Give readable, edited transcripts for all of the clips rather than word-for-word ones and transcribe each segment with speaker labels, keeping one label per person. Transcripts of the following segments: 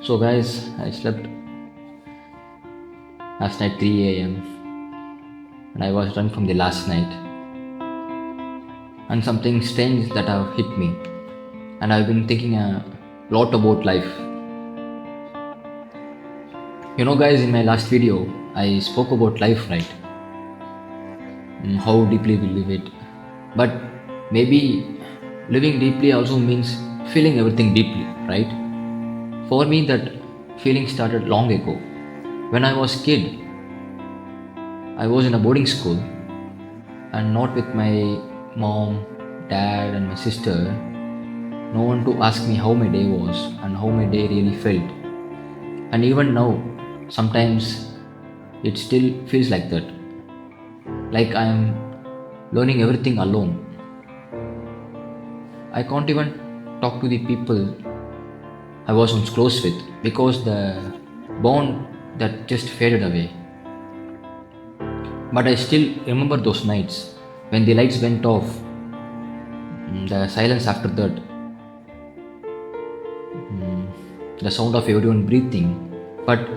Speaker 1: So, guys, I slept last night 3 a.m. and I was drunk from the last night. And something strange that have hit me. And I've been thinking a lot about life. Guys, in my last video, I spoke about life, right? How deeply we live it. But maybe living deeply also means feeling everything deeply, right? For me, that feeling started long ago. When I was kid, I was in a boarding school and not with my mom, dad, and my sister. No one to ask me how my day was and how my day really felt. And even now, sometimes it still feels like that. Like I am learning everything alone. I can't even talk to the people I was once close with because the bond that just faded away. But I still remember those nights when the lights went off, the silence after that, the sound of everyone breathing, but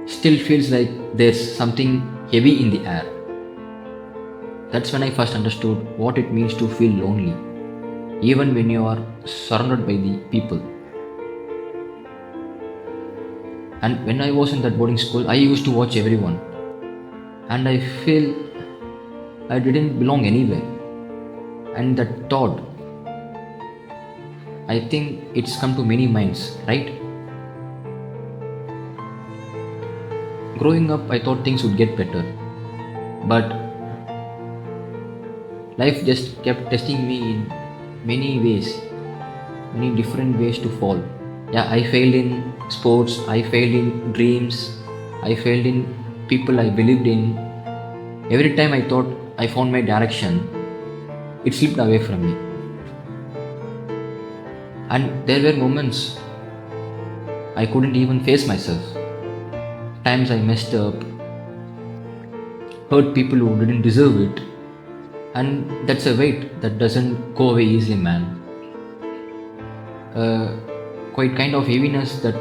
Speaker 1: still feels like there's something heavy in the air. That's when I first understood what it means to feel lonely, even when you are surrounded by the people. And when I was in that boarding school, I used to watch everyone, and I feel I didn't belong anywhere. And that thought, I think it's come to many minds, right? Growing up, I thought things would get better, but life just kept testing me in many ways, many different ways to fall. Yeah, I failed in sports, I failed in dreams, I failed in people I believed in. Every time I thought I found my direction, it slipped away from me. And there were moments I couldn't even face myself. Times I messed up, hurt people who didn't deserve it, and that's a weight that doesn't go away easily, man. Uh, Quite kind of heaviness that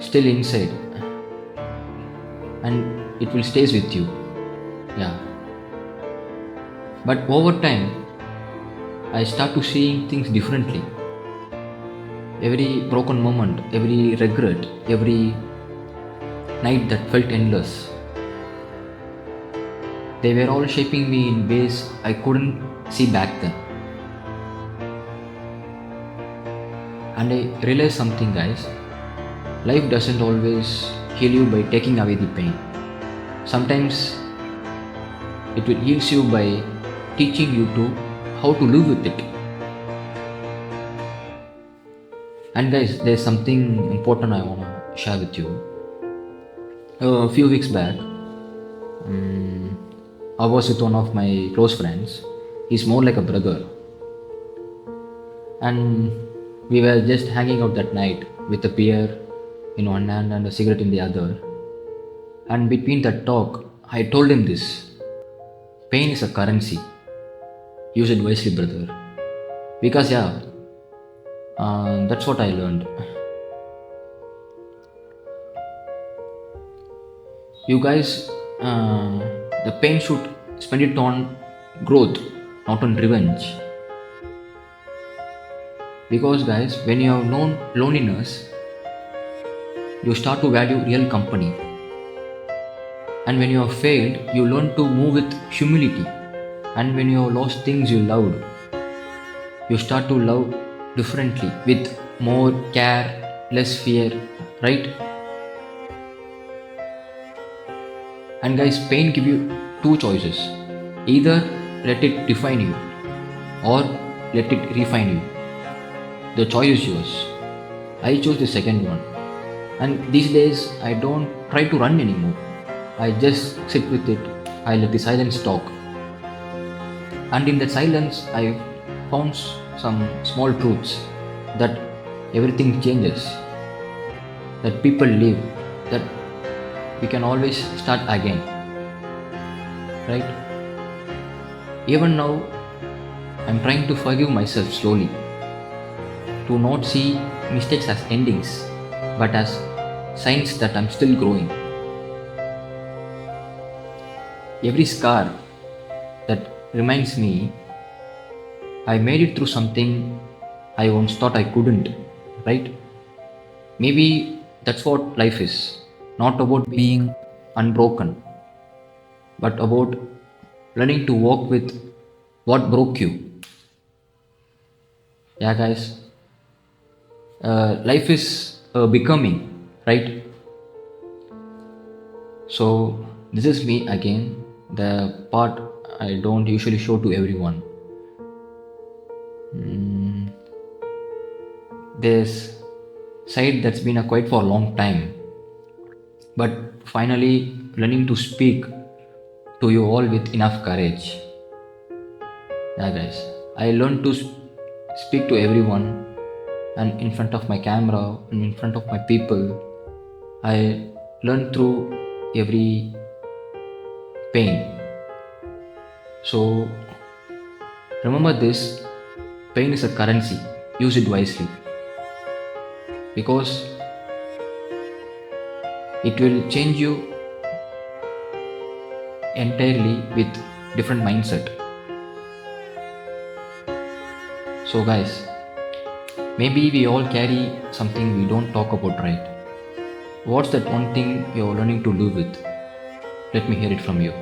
Speaker 1: still inside, and it will stays with you. Yeah. But over time, I start to seeing things differently. Every broken moment, every regret, every night that felt endless, they were all shaping me in ways I couldn't see back then. And I realized something, guys. Life doesn't always heal you by taking away the pain. Sometimes it will heal you by teaching you to how to live with it. And guys, there's something important I wanna share with you. A few weeks back, I was with one of my close friends. He's more like a brother, and we were just hanging out that night with a beer in one hand and a cigarette in the other. And between that talk, I told him this: pain is a currency. Use it wisely, brother. Because, yeah, that's what I learned. You guys, the pain should spend it on growth, not on revenge. Because, guys, when you have known loneliness, you start to value real company. And when you have failed, you learn to move with humility. And when you have lost things you loved, you start to love differently with more care, less fear, right? And guys, pain give you two choices. Either let it define you or let it refine you. The choice is yours. I chose the second one. And these days, I don't try to run anymore. I just sit with it. I let the silence talk. And in that silence, I found some small truths that everything changes, that people live, that we can always start again, right? Even now, I'm trying to forgive myself slowly, to not see mistakes as endings, but as signs that I'm still growing. Every scar that reminds me I made it through something I once thought I couldn't, right? Maybe that's what life is. Not about being unbroken, but about learning to walk with what broke you. Yeah, guys, life is becoming, right? So, this is me again, the part I don't usually show to everyone. This side that's been a quiet for a long time, but finally learning to speak to you all with enough courage. Yeah, guys, I learned to speak to everyone and in front of my camera and in front of my people. I learned through every pain. So remember this, pain is a currency. Use it wisely because it will change you entirely with different mindset. So guys, maybe we all carry something we don't talk about, right? What's that one thing you're learning to live with? Let me hear it from you.